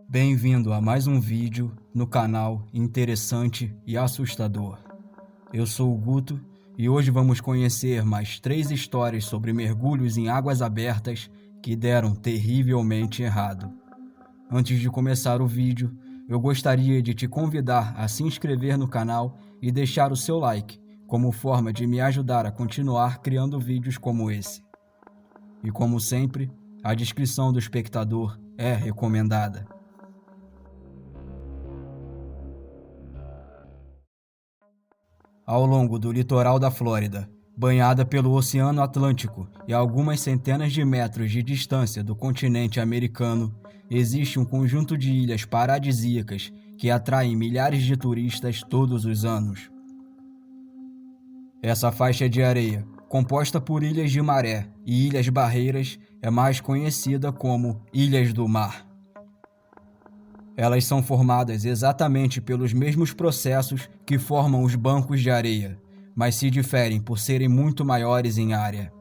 Bem-vindo a mais um vídeo no canal Interessante e Assustador. Eu sou o Guto e hoje vamos conhecer mais 3 histórias sobre mergulhos em águas abertas que deram terrivelmente errado. Antes de começar o vídeo, eu gostaria de te convidar a se inscrever no canal e deixar o seu like, como forma de me ajudar a continuar criando vídeos como esse. E como sempre, a descrição do espectador é recomendada. Ao longo do litoral da Flórida, banhada pelo Oceano Atlântico e a algumas centenas de metros de distância do continente americano, existe um conjunto de ilhas paradisíacas que atraem milhares de turistas todos os anos. Essa faixa de areia, composta por ilhas de maré e ilhas barreiras, é mais conhecida como Ilhas do Mar. Elas são formadas exatamente pelos mesmos processos que formam os bancos de areia, mas se diferem por serem muito maiores em área.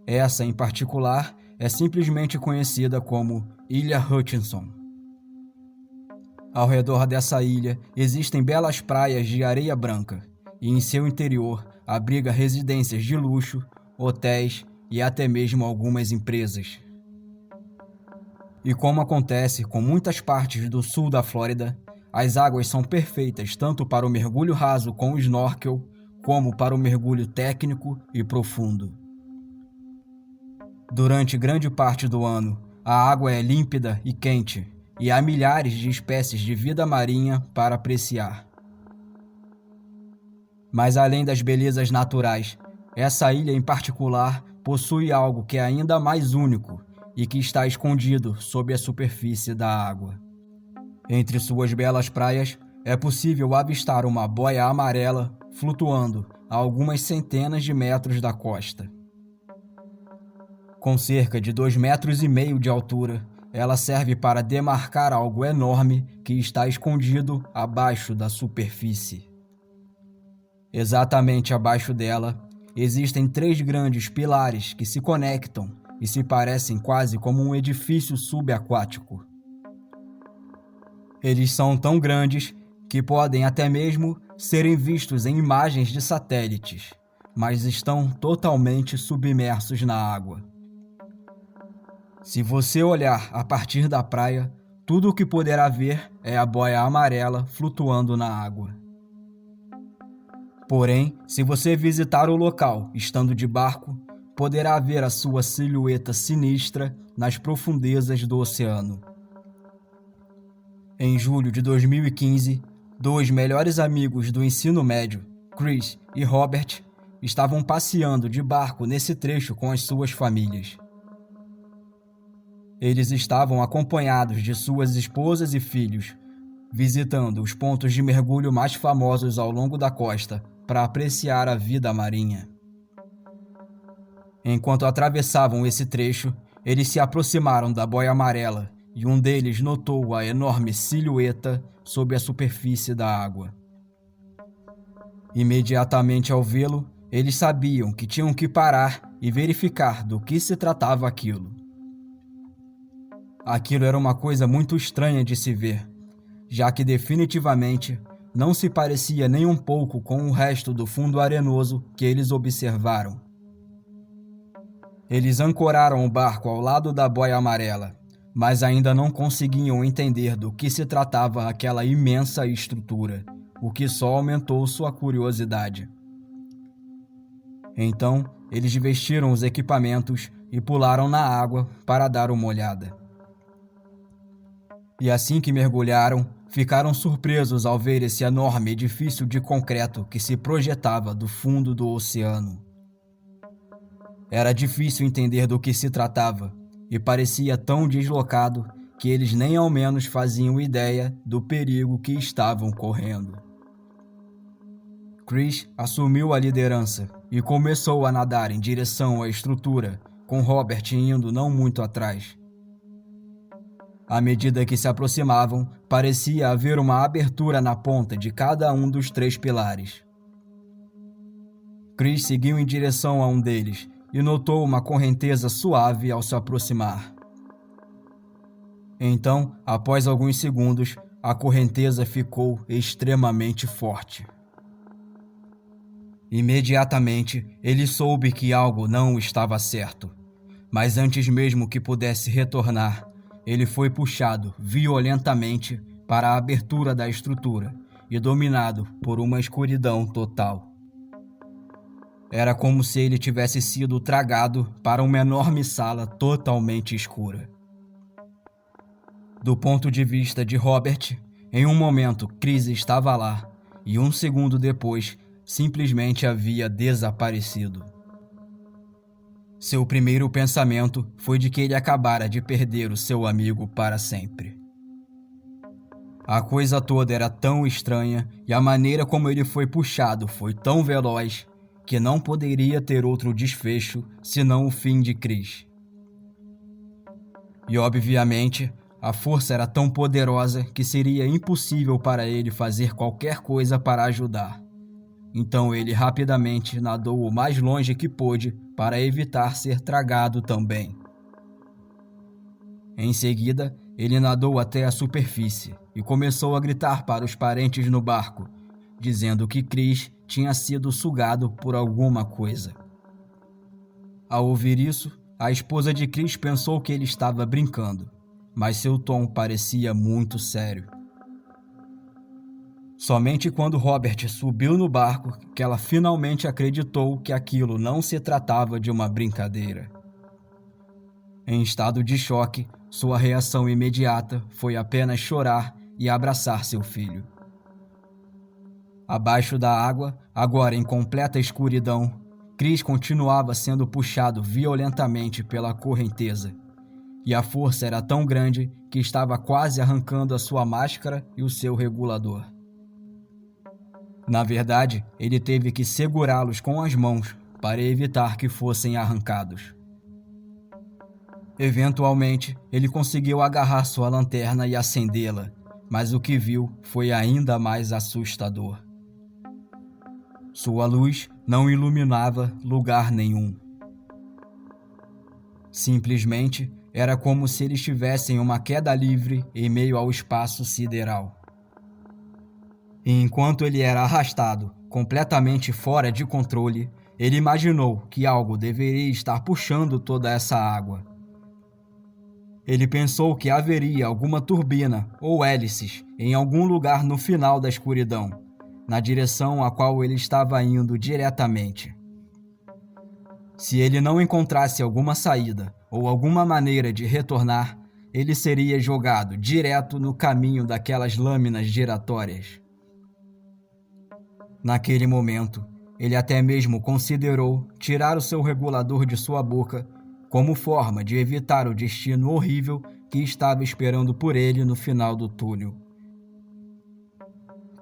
Essa, em particular, é simplesmente conhecida como Ilha Hutchinson. Ao redor dessa ilha existem belas praias de areia branca, e em seu interior abriga residências de luxo, hotéis e até mesmo algumas empresas. E como acontece com muitas partes do sul da Flórida, as águas são perfeitas tanto para o mergulho raso com snorkel, como para o mergulho técnico e profundo. Durante grande parte do ano, a água é límpida e quente, e há milhares de espécies de vida marinha para apreciar. Mas além das belezas naturais, essa ilha em particular possui algo que é ainda mais único e que está escondido sob a superfície da água. Entre suas belas praias, é possível avistar uma boia amarela flutuando a algumas centenas de metros da costa. Com cerca de 2,5 metros de altura, ela serve para demarcar algo enorme que está escondido abaixo da superfície. Exatamente abaixo dela, existem 3 grandes pilares que se conectam e se parecem quase como um edifício subaquático. Eles são tão grandes que podem até mesmo serem vistos em imagens de satélites, mas estão totalmente submersos na água. Se você olhar a partir da praia, tudo o que poderá ver é a boia amarela flutuando na água. Porém, se você visitar o local estando de barco, poderá ver a sua silhueta sinistra nas profundezas do oceano. Em julho de 2015, 2 melhores amigos do ensino médio, Chris e Robert, estavam passeando de barco nesse trecho com as suas famílias. Eles estavam acompanhados de suas esposas e filhos, visitando os pontos de mergulho mais famosos ao longo da costa para apreciar a vida marinha. Enquanto atravessavam esse trecho, eles se aproximaram da boia amarela e um deles notou a enorme silhueta sob a superfície da água. Imediatamente ao vê-lo, eles sabiam que tinham que parar e verificar do que se tratava aquilo. Aquilo era uma coisa muito estranha de se ver, já que definitivamente não se parecia nem um pouco com o resto do fundo arenoso que eles observaram. Eles ancoraram o barco ao lado da boia amarela, mas ainda não conseguiam entender do que se tratava aquela imensa estrutura, o que só aumentou sua curiosidade. Então, eles vestiram os equipamentos e pularam na água para dar uma olhada. E assim que mergulharam, ficaram surpresos ao ver esse enorme edifício de concreto que se projetava do fundo do oceano. Era difícil entender do que se tratava e parecia tão deslocado que eles nem ao menos faziam ideia do perigo que estavam correndo. Chris assumiu a liderança e começou a nadar em direção à estrutura, com Robert indo não muito atrás. À medida que se aproximavam, parecia haver uma abertura na ponta de cada um dos 3 pilares. Chris seguiu em direção a um deles e notou uma correnteza suave ao se aproximar. Então, após alguns segundos, a correnteza ficou extremamente forte. Imediatamente, ele soube que algo não estava certo, mas antes mesmo que pudesse retornar, ele foi puxado violentamente para a abertura da estrutura e dominado por uma escuridão total. Era como se ele tivesse sido tragado para uma enorme sala totalmente escura. Do ponto de vista de Robert, em um momento Chris estava lá e um segundo depois simplesmente havia desaparecido. Seu primeiro pensamento foi de que ele acabara de perder o seu amigo para sempre. A coisa toda era tão estranha e a maneira como ele foi puxado foi tão veloz que não poderia ter outro desfecho senão o fim de Chris. E obviamente, a força era tão poderosa que seria impossível para ele fazer qualquer coisa para ajudar. Então ele rapidamente nadou o mais longe que pôde para evitar ser tragado também. Em seguida, ele nadou até a superfície e começou a gritar para os parentes no barco, dizendo que Chris tinha sido sugado por alguma coisa. Ao ouvir isso, a esposa de Chris pensou que ele estava brincando, mas seu tom parecia muito sério. Somente quando Robert subiu no barco que ela finalmente acreditou que aquilo não se tratava de uma brincadeira. Em estado de choque, sua reação imediata foi apenas chorar e abraçar seu filho. Abaixo da água, agora em completa escuridão, Chris continuava sendo puxado violentamente pela correnteza, e a força era tão grande que estava quase arrancando a sua máscara e o seu regulador. Na verdade, ele teve que segurá-los com as mãos para evitar que fossem arrancados. Eventualmente, ele conseguiu agarrar sua lanterna e acendê-la, mas o que viu foi ainda mais assustador. Sua luz não iluminava lugar nenhum. Simplesmente, era como se eles tivessem uma queda livre em meio ao espaço sideral. E enquanto ele era arrastado, completamente fora de controle, ele imaginou que algo deveria estar puxando toda essa água. Ele pensou que haveria alguma turbina ou hélices em algum lugar no final da escuridão, na direção a qual ele estava indo diretamente. Se ele não encontrasse alguma saída ou alguma maneira de retornar, ele seria jogado direto no caminho daquelas lâminas giratórias. Naquele momento, ele até mesmo considerou tirar o seu regulador de sua boca como forma de evitar o destino horrível que estava esperando por ele no final do túnel.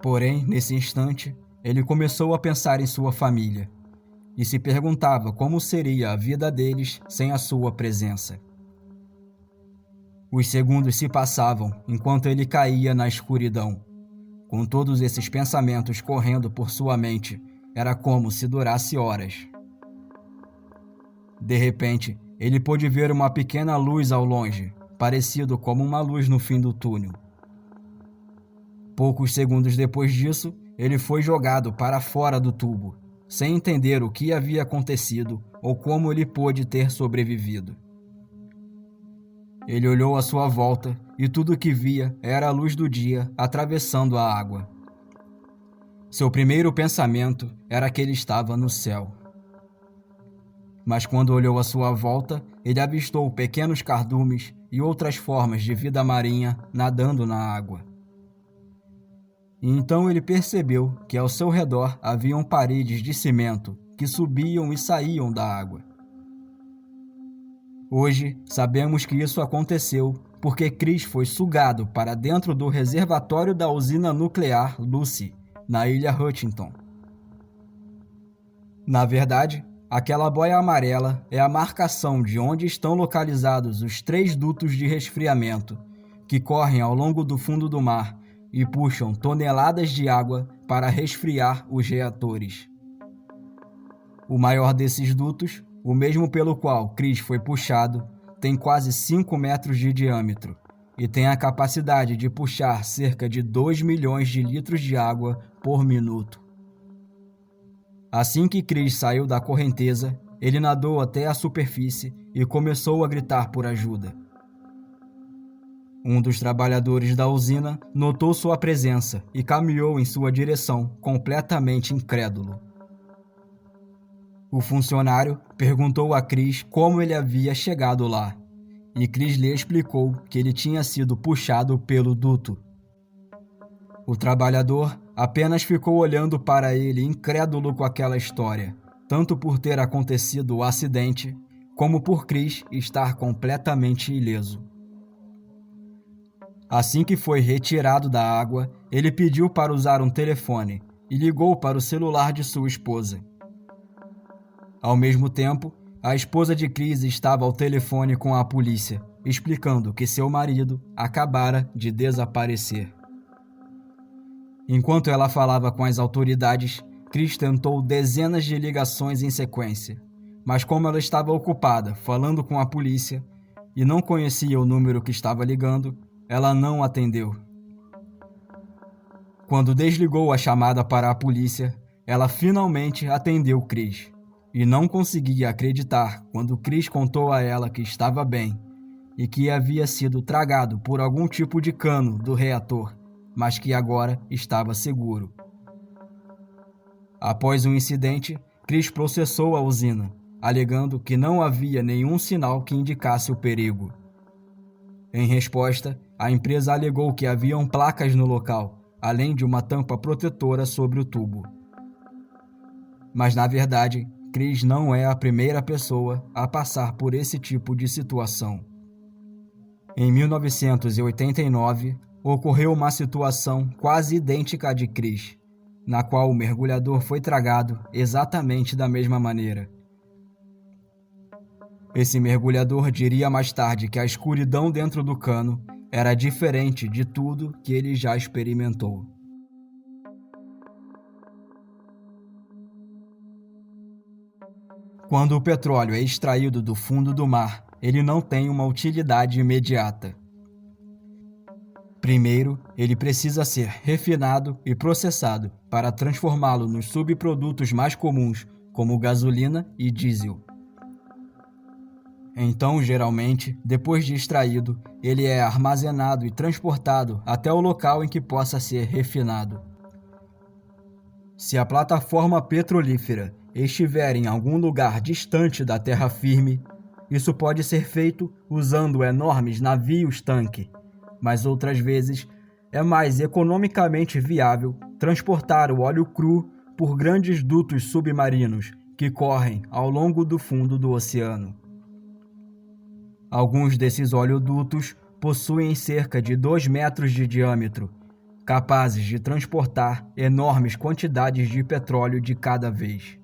Porém, nesse instante, ele começou a pensar em sua família e se perguntava como seria a vida deles sem a sua presença. Os segundos se passavam enquanto ele caía na escuridão. Com todos esses pensamentos correndo por sua mente, era como se durasse horas. De repente, ele pôde ver uma pequena luz ao longe, parecido como uma luz no fim do túnel. Poucos segundos depois disso, ele foi jogado para fora do tubo, sem entender o que havia acontecido ou como ele pôde ter sobrevivido. Ele olhou à sua volta e tudo o que via era a luz do dia atravessando a água. Seu primeiro pensamento era que ele estava no céu. Mas quando olhou à sua volta, ele avistou pequenos cardumes e outras formas de vida marinha nadando na água. E então ele percebeu que ao seu redor haviam paredes de cimento que subiam e saíam da água. Hoje, sabemos que isso aconteceu porque Chris foi sugado para dentro do reservatório da usina nuclear Lucy, na ilha Huntington. Na verdade, aquela boia amarela é a marcação de onde estão localizados os 3 dutos de resfriamento que correm ao longo do fundo do mar e puxam toneladas de água para resfriar os reatores. O maior desses dutos, o mesmo pelo qual Chris foi puxado, tem quase 5 metros de diâmetro e tem a capacidade de puxar cerca de 2 milhões de litros de água por minuto. Assim que Chris saiu da correnteza, ele nadou até a superfície e começou a gritar por ajuda. Um dos trabalhadores da usina notou sua presença e caminhou em sua direção, completamente incrédulo. O funcionário perguntou a Chris como ele havia chegado lá, e Chris lhe explicou que ele tinha sido puxado pelo duto. O trabalhador apenas ficou olhando para ele incrédulo com aquela história, tanto por ter acontecido o acidente, como por Chris estar completamente ileso. Assim que foi retirado da água, ele pediu para usar um telefone e ligou para o celular de sua esposa. Ao mesmo tempo, a esposa de Chris estava ao telefone com a polícia, explicando que seu marido acabara de desaparecer. Enquanto ela falava com as autoridades, Chris tentou dezenas de ligações em sequência, mas como ela estava ocupada falando com a polícia e não conhecia o número que estava ligando, ela não atendeu. Quando desligou a chamada para a polícia, ela finalmente atendeu Chris, e não conseguia acreditar quando Chris contou a ela que estava bem e que havia sido tragado por algum tipo de cano do reator, mas que agora estava seguro. Após o incidente, Chris processou a usina, alegando que não havia nenhum sinal que indicasse o perigo. Em resposta, a empresa alegou que haviam placas no local, além de uma tampa protetora sobre o tubo. Mas, na verdade, Chris não é a primeira pessoa a passar por esse tipo de situação. Em 1989, ocorreu uma situação quase idêntica à de Chris, na qual o mergulhador foi tragado exatamente da mesma maneira. Esse mergulhador diria mais tarde que a escuridão dentro do cano era diferente de tudo que ele já experimentou. Quando o petróleo é extraído do fundo do mar, ele não tem uma utilidade imediata. Primeiro, ele precisa ser refinado e processado para transformá-lo nos subprodutos mais comuns, como gasolina e diesel. Então, geralmente, depois de extraído, ele é armazenado e transportado até o local em que possa ser refinado. Se a plataforma petrolífera estiver em algum lugar distante da terra firme, isso pode ser feito usando enormes navios-tanque, mas outras vezes é mais economicamente viável transportar o óleo cru por grandes dutos submarinos que correm ao longo do fundo do oceano. Alguns desses oleodutos possuem cerca de 2 metros de diâmetro, capazes de transportar enormes quantidades de petróleo de cada vez.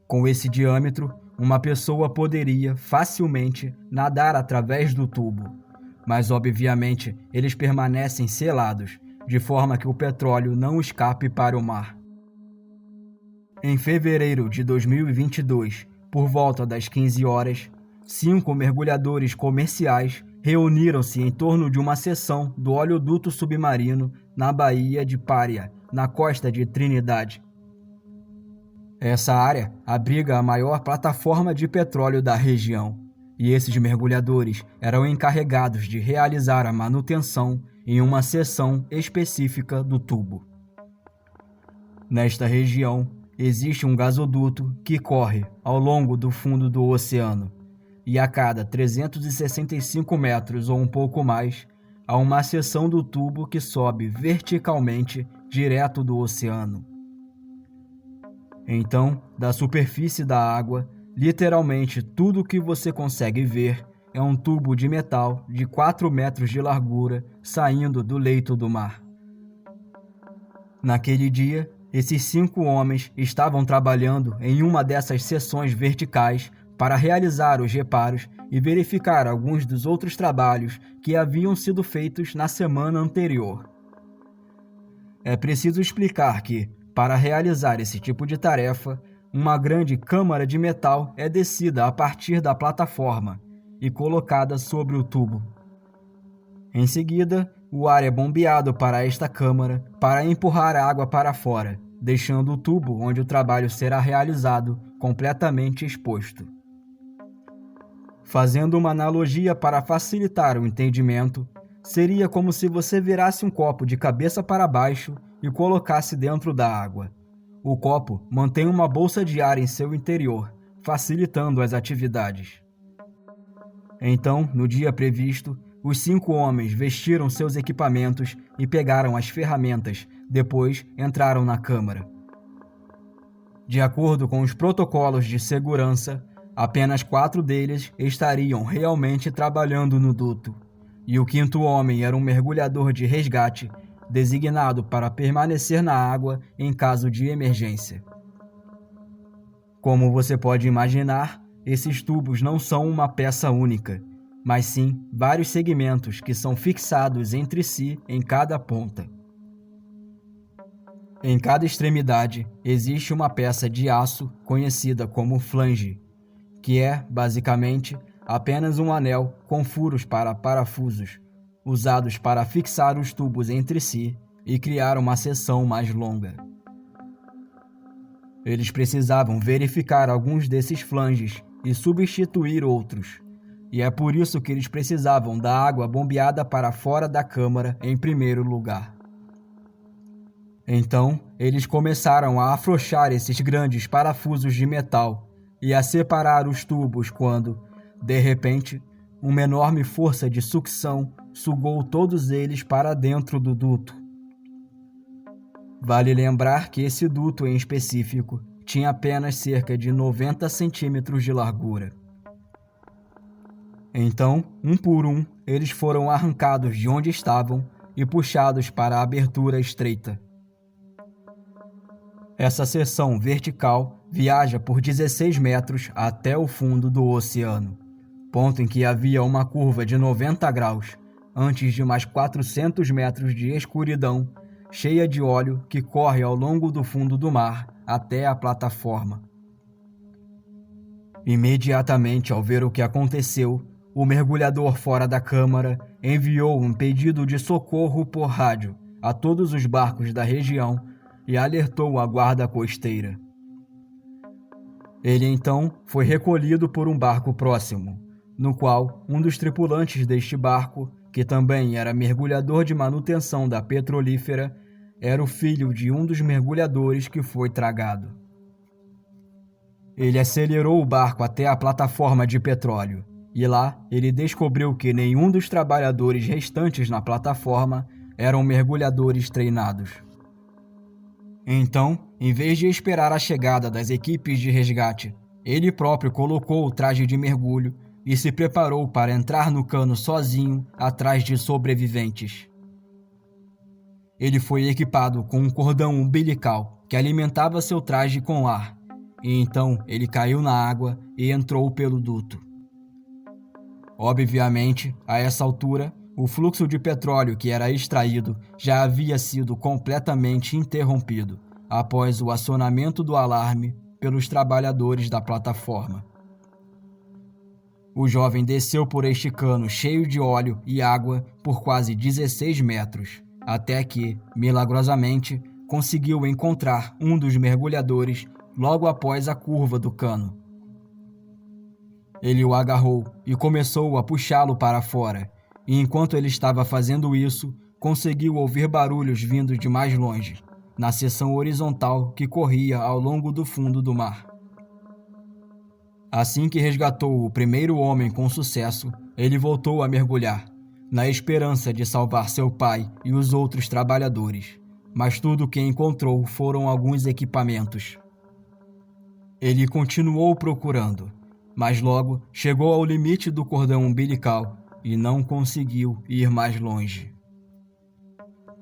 Com esse diâmetro, uma pessoa poderia facilmente nadar através do tubo, mas obviamente eles permanecem selados, de forma que o petróleo não escape para o mar. Em fevereiro de 2022, por volta das 15 horas, 5 mergulhadores comerciais reuniram-se em torno de uma seção do oleoduto submarino na Baía de Paria, na costa de Trinidad. Essa área abriga a maior plataforma de petróleo da região, e esses mergulhadores eram encarregados de realizar a manutenção em uma seção específica do tubo. Nesta região, existe um gasoduto que corre ao longo do fundo do oceano, e a cada 365 metros ou um pouco mais, há uma seção do tubo que sobe verticalmente direto do oceano. Então, da superfície da água, literalmente tudo o que você consegue ver é um tubo de metal de 4 metros de largura saindo do leito do mar. Naquele dia, esses 5 homens estavam trabalhando em uma dessas seções verticais para realizar os reparos e verificar alguns dos outros trabalhos que haviam sido feitos na semana anterior. É preciso explicar que, para realizar esse tipo de tarefa, uma grande câmara de metal é descida a partir da plataforma e colocada sobre o tubo. Em seguida, o ar é bombeado para esta câmara para empurrar a água para fora, deixando o tubo onde o trabalho será realizado completamente exposto. Fazendo uma analogia para facilitar o entendimento, seria como se você virasse um copo de cabeça para baixo e colocasse dentro da água. O copo mantém uma bolsa de ar em seu interior, facilitando as atividades. Então, no dia previsto, os 5 homens vestiram seus equipamentos e pegaram as ferramentas, depois entraram na câmara. De acordo com os protocolos de segurança, apenas 4 deles estariam realmente trabalhando no duto, e o 5º homem era um mergulhador de resgate, designado para permanecer na água em caso de emergência. Como você pode imaginar, esses tubos não são uma peça única, mas sim vários segmentos que são fixados entre si em cada ponta. Em cada extremidade existe uma peça de aço conhecida como flange, que é, basicamente, apenas um anel com furos para parafusos, usados para fixar os tubos entre si e criar uma seção mais longa. Eles precisavam verificar alguns desses flanges e substituir outros, e é por isso que eles precisavam da água bombeada para fora da câmara em primeiro lugar. Então, eles começaram a afrouxar esses grandes parafusos de metal e a separar os tubos quando, de repente, uma enorme força de sucção sugou todos eles para dentro do duto. Vale lembrar que esse duto em específico tinha apenas cerca de 90 centímetros de largura. Então, um por um, eles foram arrancados de onde estavam e puxados para a abertura estreita. Essa seção vertical viaja por 16 metros até o fundo do oceano, ponto em que havia uma curva de 90 graus, antes de mais 400 metros de escuridão, cheia de óleo que corre ao longo do fundo do mar até a plataforma. Imediatamente ao ver o que aconteceu, o mergulhador fora da câmara enviou um pedido de socorro por rádio a todos os barcos da região e alertou a guarda costeira. Ele então foi recolhido por um barco próximo, no qual um dos tripulantes deste barco, que também era mergulhador de manutenção da petrolífera, era o filho de um dos mergulhadores que foi tragado. Ele acelerou o barco até a plataforma de petróleo, e lá ele descobriu que nenhum dos trabalhadores restantes na plataforma eram mergulhadores treinados. Então, em vez de esperar a chegada das equipes de resgate, ele próprio colocou o traje de mergulho e se preparou para entrar no cano sozinho atrás de sobreviventes. Ele foi equipado com um cordão umbilical que alimentava seu traje com ar, e então ele caiu na água e entrou pelo duto. Obviamente, a essa altura, o fluxo de petróleo que era extraído já havia sido completamente interrompido após o acionamento do alarme pelos trabalhadores da plataforma. O jovem desceu por este cano cheio de óleo e água por quase 16 metros, até que, milagrosamente, conseguiu encontrar um dos mergulhadores logo após a curva do cano. Ele o agarrou e começou a puxá-lo para fora, e enquanto ele estava fazendo isso, conseguiu ouvir barulhos vindos de mais longe, na seção horizontal que corria ao longo do fundo do mar. Assim que resgatou o primeiro homem com sucesso, ele voltou a mergulhar, na esperança de salvar seu pai e os outros trabalhadores, mas tudo o que encontrou foram alguns equipamentos. Ele continuou procurando, mas logo chegou ao limite do cordão umbilical e não conseguiu ir mais longe.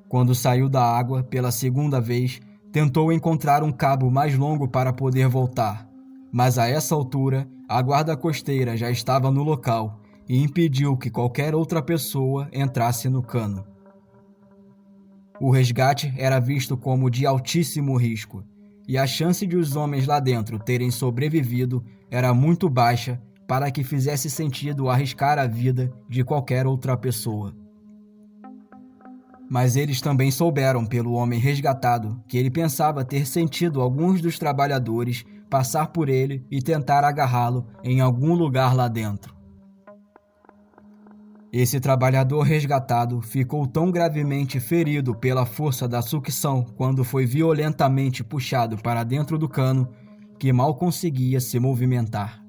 Quando saiu da água pela segunda vez, tentou encontrar um cabo mais longo para poder voltar, mas a essa altura, a guarda costeira já estava no local e impediu que qualquer outra pessoa entrasse no cano. O resgate era visto como de altíssimo risco, e a chance de os homens lá dentro terem sobrevivido era muito baixa para que fizesse sentido arriscar a vida de qualquer outra pessoa. Mas eles também souberam pelo homem resgatado que ele pensava ter sentido alguns dos trabalhadores passar por ele e tentar agarrá-lo em algum lugar lá dentro. Esse trabalhador resgatado ficou tão gravemente ferido pela força da sucção quando foi violentamente puxado para dentro do cano que mal conseguia se movimentar.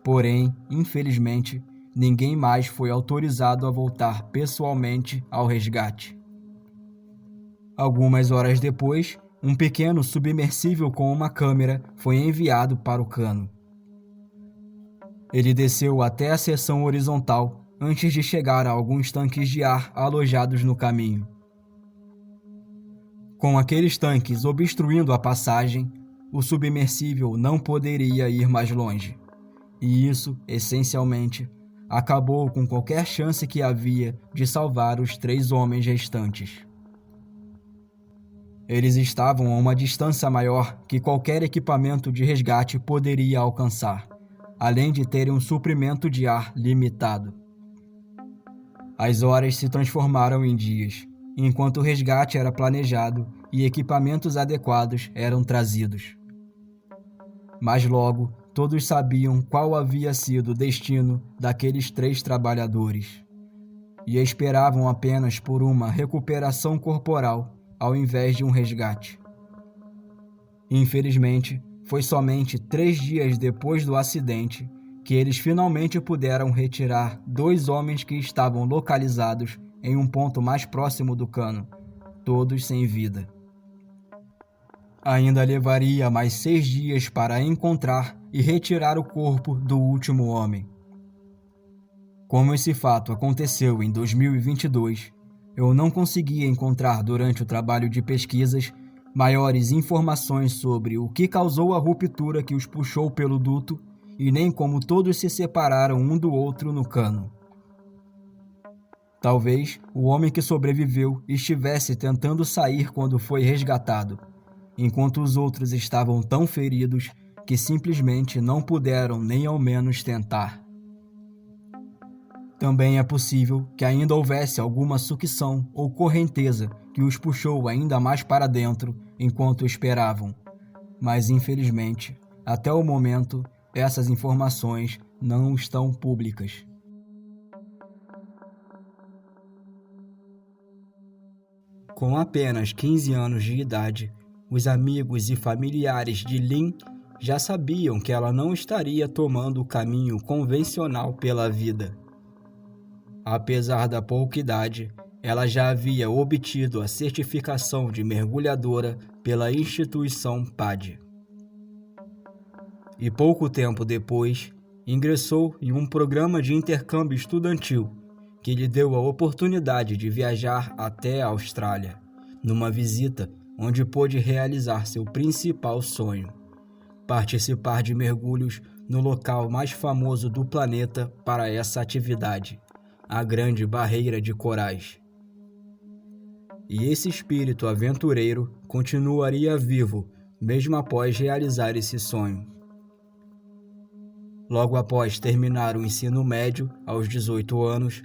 Porém, infelizmente, ninguém mais foi autorizado a voltar pessoalmente ao resgate. Algumas horas depois, um pequeno submersível com uma câmera foi enviado para o cano. Ele desceu até a seção horizontal antes de chegar a alguns tanques de ar alojados no caminho. Com aqueles tanques obstruindo a passagem, o submersível não poderia ir mais longe. E isso, essencialmente, acabou com qualquer chance que havia de salvar os 3 homens restantes. Eles estavam a uma distância maior que qualquer equipamento de resgate poderia alcançar, além de terem um suprimento de ar limitado. As horas se transformaram em dias, enquanto o resgate era planejado e equipamentos adequados eram trazidos. Mas logo, todos sabiam qual havia sido o destino daqueles 3 trabalhadores e esperavam apenas por uma recuperação corporal ao invés de um resgate. Infelizmente, foi somente 3 dias depois do acidente que eles finalmente puderam retirar 2 homens que estavam localizados em um ponto mais próximo do cano, todos sem vida. Ainda levaria mais 6 dias para encontrar e retirar o corpo do último homem. Como esse fato aconteceu em 2022, eu não consegui encontrar durante o trabalho de pesquisas maiores informações sobre o que causou a ruptura que os puxou pelo duto e nem como todos se separaram um do outro no cano. Talvez o homem que sobreviveu estivesse tentando sair quando foi resgatado, enquanto os outros estavam tão feridos que simplesmente não puderam nem ao menos tentar. Também é possível que ainda houvesse alguma sucção ou correnteza que os puxou ainda mais para dentro enquanto esperavam, mas infelizmente, até o momento, essas informações não estão públicas. Com apenas 15 anos de idade, os amigos e familiares de Lynn já sabiam que ela não estaria tomando o caminho convencional pela vida. Apesar da pouca idade, ela já havia obtido a certificação de mergulhadora pela instituição PADI. E pouco tempo depois, ingressou em um programa de intercâmbio estudantil que lhe deu a oportunidade de viajar até a Austrália, numa visita onde pôde realizar seu principal sonho: participar de mergulhos no local mais famoso do planeta para essa atividade, a Grande Barreira de Corais. E esse espírito aventureiro continuaria vivo mesmo após realizar esse sonho. Logo após terminar o ensino médio, aos 18 anos,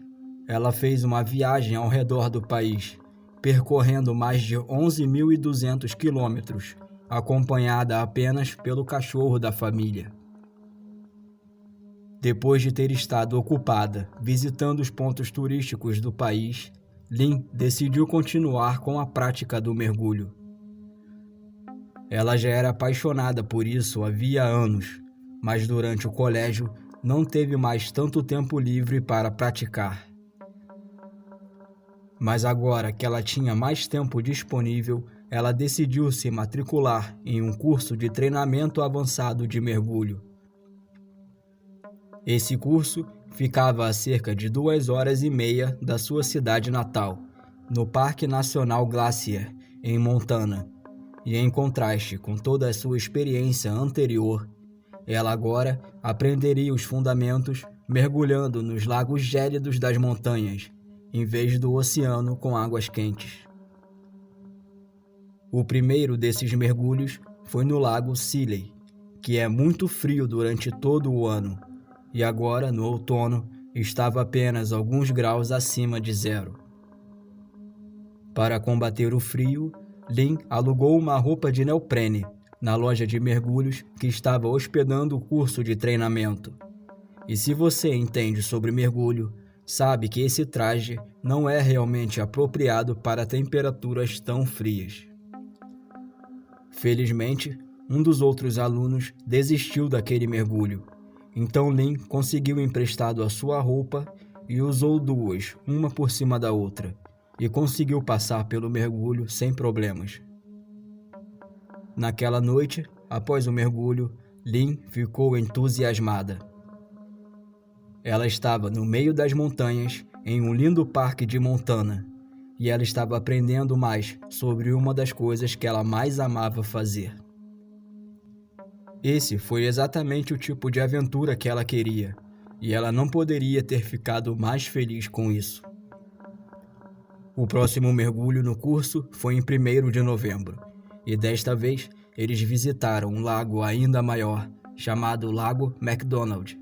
ela fez uma viagem ao redor do país, percorrendo mais de 11.200 quilômetros, acompanhada apenas pelo cachorro da família. Depois de ter estado ocupada visitando os pontos turísticos do país, Lynn decidiu continuar com a prática do mergulho. Ela já era apaixonada por isso havia anos, mas durante o colégio não teve mais tanto tempo livre para praticar. Mas agora que ela tinha mais tempo disponível, ela decidiu se matricular em um curso de treinamento avançado de mergulho. Esse curso ficava a cerca de 2h30 da sua cidade natal, no Parque Nacional Glacier, em Montana, e em contraste com toda a sua experiência anterior, ela agora aprenderia os fundamentos mergulhando nos lagos gélidos das montanhas, em vez do oceano com águas quentes. O primeiro desses mergulhos foi no lago Seeley, que é muito frio durante todo o ano, e agora, no outono, estava apenas alguns graus acima de zero. Para combater o frio, Lin alugou uma roupa de neoprene na loja de mergulhos que estava hospedando o curso de treinamento. E se você entende sobre mergulho, sabe que esse traje não é realmente apropriado para temperaturas tão frias. Felizmente, um dos outros alunos desistiu daquele mergulho, então Lin conseguiu emprestado a sua roupa e usou duas, uma por cima da outra, e conseguiu passar pelo mergulho sem problemas. Naquela noite, após o mergulho, Lin ficou entusiasmada. Ela estava no meio das montanhas, em um lindo parque de Montana, e ela estava aprendendo mais sobre uma das coisas que ela mais amava fazer. Esse foi exatamente o tipo de aventura que ela queria, e ela não poderia ter ficado mais feliz com isso. O próximo mergulho no curso foi em 1º de novembro, e desta vez eles visitaram um lago ainda maior, chamado Lago McDonald.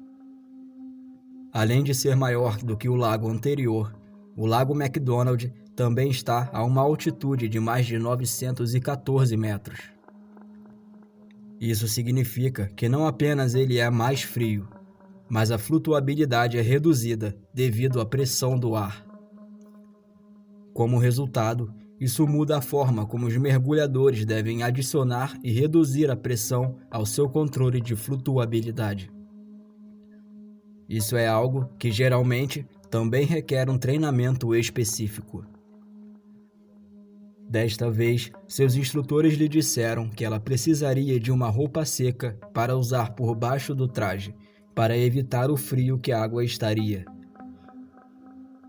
Além de ser maior do que o lago anterior, o Lago McDonald também está a uma altitude de mais de 914 metros. Isso significa que não apenas ele é mais frio, mas a flutuabilidade é reduzida devido à pressão do ar. Como resultado, isso muda a forma como os mergulhadores devem adicionar e reduzir a pressão ao seu controle de flutuabilidade. Isso é algo que geralmente também requer um treinamento específico. Desta vez, seus instrutores lhe disseram que ela precisaria de uma roupa seca para usar por baixo do traje, para evitar o frio que a água estaria.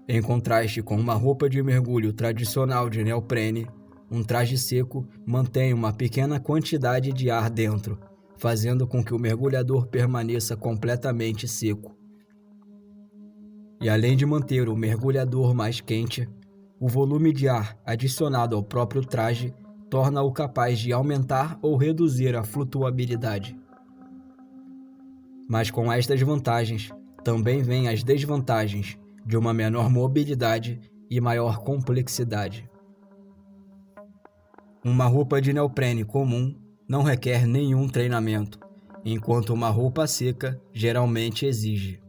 Em contraste com uma roupa de mergulho tradicional de neoprene, um traje seco mantém uma pequena quantidade de ar dentro, fazendo com que o mergulhador permaneça completamente seco. E além de manter o mergulhador mais quente, o volume de ar adicionado ao próprio traje torna-o capaz de aumentar ou reduzir a flutuabilidade. Mas com estas vantagens, também vêm as desvantagens de uma menor mobilidade e maior complexidade. Uma roupa de neoprene comum não requer nenhum treinamento, enquanto uma roupa seca geralmente exige.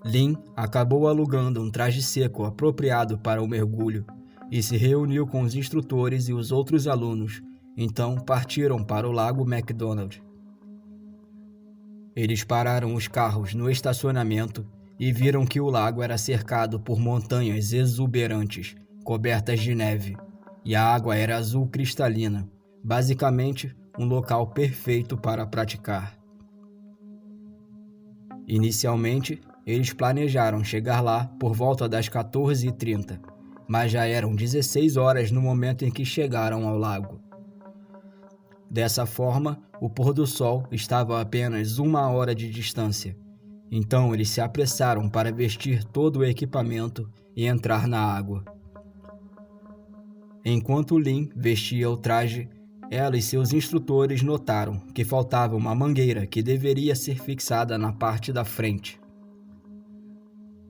Lin acabou alugando um traje seco apropriado para o mergulho e se reuniu com os instrutores e os outros alunos, então partiram para o Lago McDonald. Eles pararam os carros no estacionamento e viram que o lago era cercado por montanhas exuberantes, cobertas de neve, e a água era azul cristalina, basicamente um local perfeito para praticar. Inicialmente, eles planejaram chegar lá por volta das 14h30, mas já eram 16 horas no momento em que chegaram ao lago. Dessa forma, o pôr do sol estava a apenas 1 hora de distância, então eles se apressaram para vestir todo o equipamento e entrar na água. Enquanto Lin vestia o traje, ela e seus instrutores notaram que faltava uma mangueira que deveria ser fixada na parte da frente.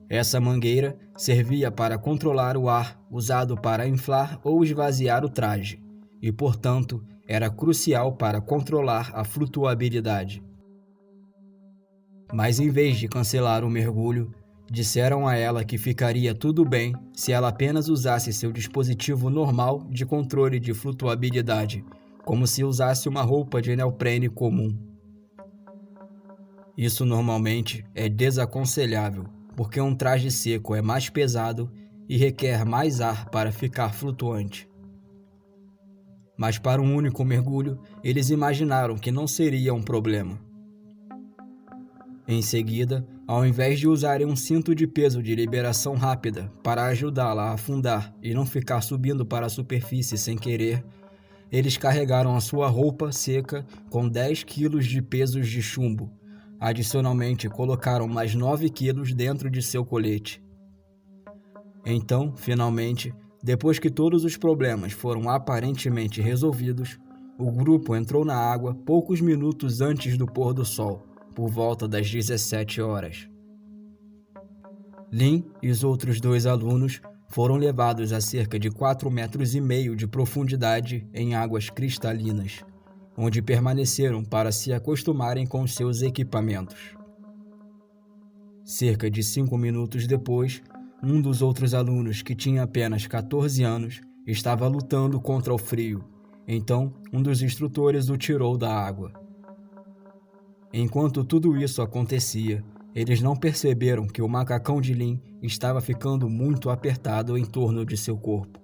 Essa mangueira servia para controlar o ar usado para inflar ou esvaziar o traje, e, portanto, era crucial para controlar a flutuabilidade. Mas em vez de cancelar o mergulho, disseram a ela que ficaria tudo bem se ela apenas usasse seu dispositivo normal de controle de flutuabilidade, como se usasse uma roupa de neoprene comum. Isso normalmente é desaconselhável, porque um traje seco é mais pesado e requer mais ar para ficar flutuante. Mas para um único mergulho, eles imaginaram que não seria um problema. Em seguida, ao invés de usarem um cinto de peso de liberação rápida para ajudá-la a afundar e não ficar subindo para a superfície sem querer, eles carregaram a sua roupa seca com 10 quilos de pesos de chumbo. Adicionalmente, colocaram mais 9 quilos dentro de seu colete. Então, finalmente, depois que todos os problemas foram aparentemente resolvidos, o grupo entrou na água poucos minutos antes do pôr do sol, por volta das 17 horas. Lin e os outros 2 alunos foram levados a cerca de 4,5 metros de profundidade em águas cristalinas, onde permaneceram para se acostumarem com seus equipamentos. Cerca de 5 minutos depois, um dos outros alunos, que tinha apenas 14 anos, estava lutando contra o frio. Então, um dos instrutores o tirou da água. Enquanto tudo isso acontecia, eles não perceberam que o macacão de Lin estava ficando muito apertado em torno de seu corpo.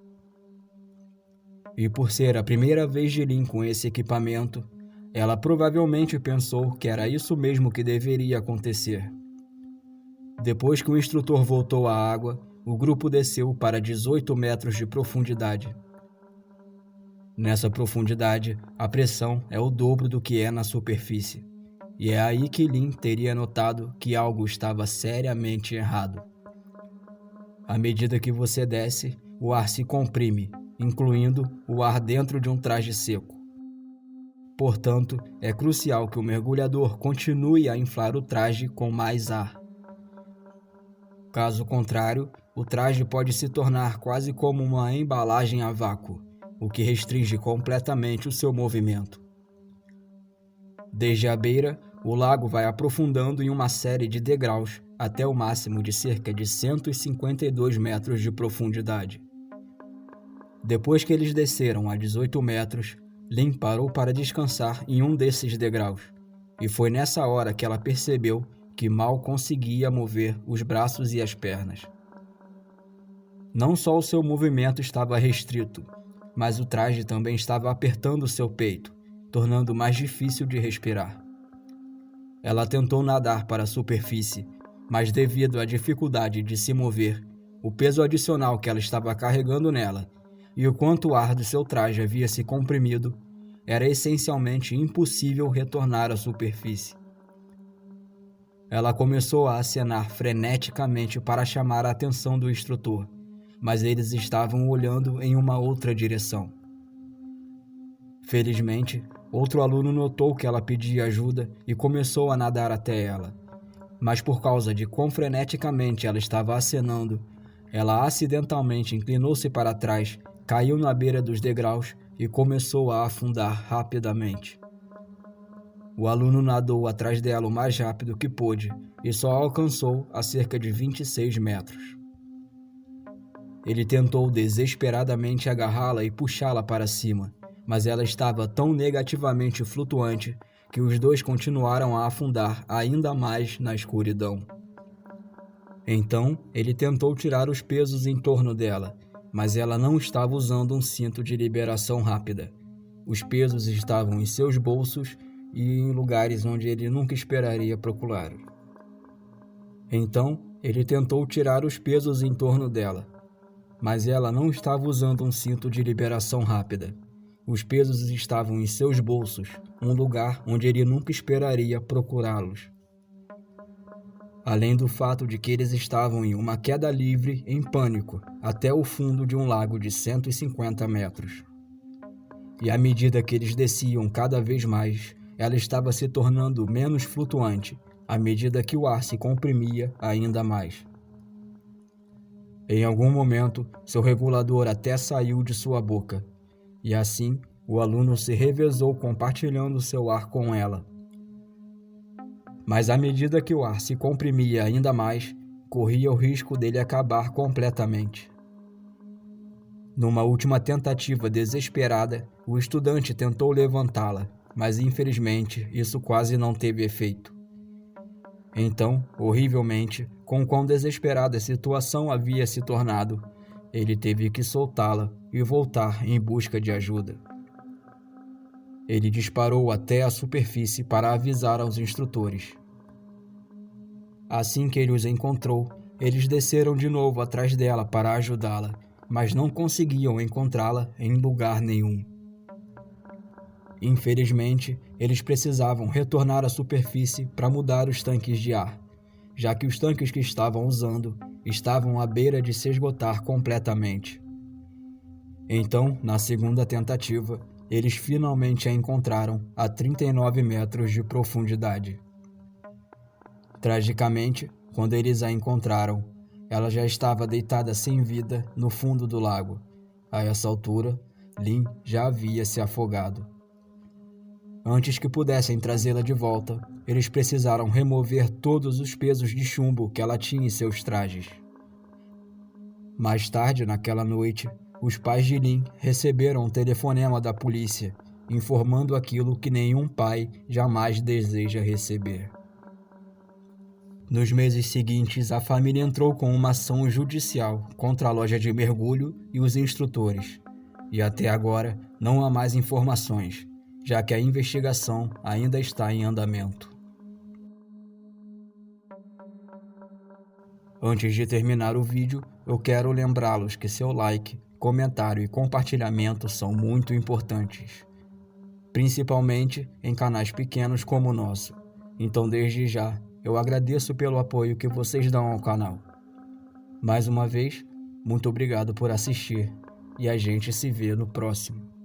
E por ser a primeira vez de Lin com esse equipamento, ela provavelmente pensou que era isso mesmo que deveria acontecer. Depois que o instrutor voltou à água, o grupo desceu para 18 metros de profundidade. Nessa profundidade, a pressão é o dobro do que é na superfície. E é aí que Lin teria notado que algo estava seriamente errado. À medida que você desce, o ar se comprime, incluindo o ar dentro de um traje seco. Portanto, é crucial que o mergulhador continue a inflar o traje com mais ar. Caso contrário, o traje pode se tornar quase como uma embalagem a vácuo, o que restringe completamente o seu movimento. Desde a beira, o lago vai aprofundando em uma série de degraus até o máximo de cerca de 152 metros de profundidade. Depois que eles desceram a 18 metros, Lin parou para descansar em um desses degraus, e foi nessa hora que ela percebeu que mal conseguia mover os braços e as pernas. Não só o seu movimento estava restrito, mas o traje também estava apertando seu peito, tornando mais difícil de respirar. Ela tentou nadar para a superfície, mas devido à dificuldade de se mover, o peso adicional que ela estava carregando nela e o quanto o ar do seu traje havia se comprimido, era essencialmente impossível retornar à superfície. Ela começou a acenar freneticamente para chamar a atenção do instrutor, mas eles estavam olhando em uma outra direção. Felizmente, outro aluno notou que ela pedia ajuda e começou a nadar até ela. Mas por causa de quão freneticamente ela estava acenando, ela acidentalmente inclinou-se para trás, caiu na beira dos degraus e começou a afundar rapidamente. O aluno nadou atrás dela o mais rápido que pôde e só alcançou a cerca de 26 metros. Ele tentou desesperadamente agarrá-la e puxá-la para cima, mas ela estava tão negativamente flutuante que os dois continuaram a afundar ainda mais na escuridão. Então, ele tentou tirar os pesos em torno dela, mas ela não estava usando um cinto de liberação rápida. Os pesos estavam em seus bolsos e em lugares onde ele nunca esperaria procurar. Então, ele tentou tirar os pesos em torno dela, mas ela não estava usando um cinto de liberação rápida. Os pesos estavam em seus bolsos, um lugar onde ele nunca esperaria procurá-los. Além do fato de que eles estavam em uma queda livre, em pânico, até o fundo de um lago de 150 metros. E à medida que eles desciam cada vez mais, ela estava se tornando menos flutuante, à medida que o ar se comprimia ainda mais. Em algum momento, seu regulador até saiu de sua boca, e assim o aluno se revezou compartilhando seu ar com ela. Mas à medida que o ar se comprimia ainda mais, corria o risco dele acabar completamente. Numa última tentativa desesperada, o estudante tentou levantá-la, mas infelizmente isso quase não teve efeito. Então, horrivelmente, com quão desesperada a situação havia se tornado, ele teve que soltá-la e voltar em busca de ajuda. Ele disparou até a superfície para avisar aos instrutores. Assim que ele os encontrou, eles desceram de novo atrás dela para ajudá-la, mas não conseguiam encontrá-la em lugar nenhum. Infelizmente, eles precisavam retornar à superfície para mudar os tanques de ar, já que os tanques que estavam usando estavam à beira de se esgotar completamente. Então, na segunda tentativa, eles finalmente a encontraram a 39 metros de profundidade. Tragicamente, quando eles a encontraram, Ela já estava deitada sem vida no fundo do lago. A essa altura, Lynn já havia se afogado. Antes que pudessem trazê-la de volta, eles precisaram remover todos os pesos de chumbo que ela tinha em seus trajes. Mais tarde, naquela noite, os pais de Lynn receberam um telefonema da polícia, informando aquilo que nenhum pai jamais deseja receber. Nos meses seguintes, a família entrou com uma ação judicial contra a loja de mergulho e os instrutores. E até agora não há mais informações, já que a investigação ainda está em andamento. Antes de terminar o vídeo, eu quero lembrá-los que seu like, comentário e compartilhamento são muito importantes, principalmente em canais pequenos como o nosso. Então, desde já, eu agradeço pelo apoio que vocês dão ao canal. Mais uma vez, muito obrigado por assistir e a gente se vê no próximo.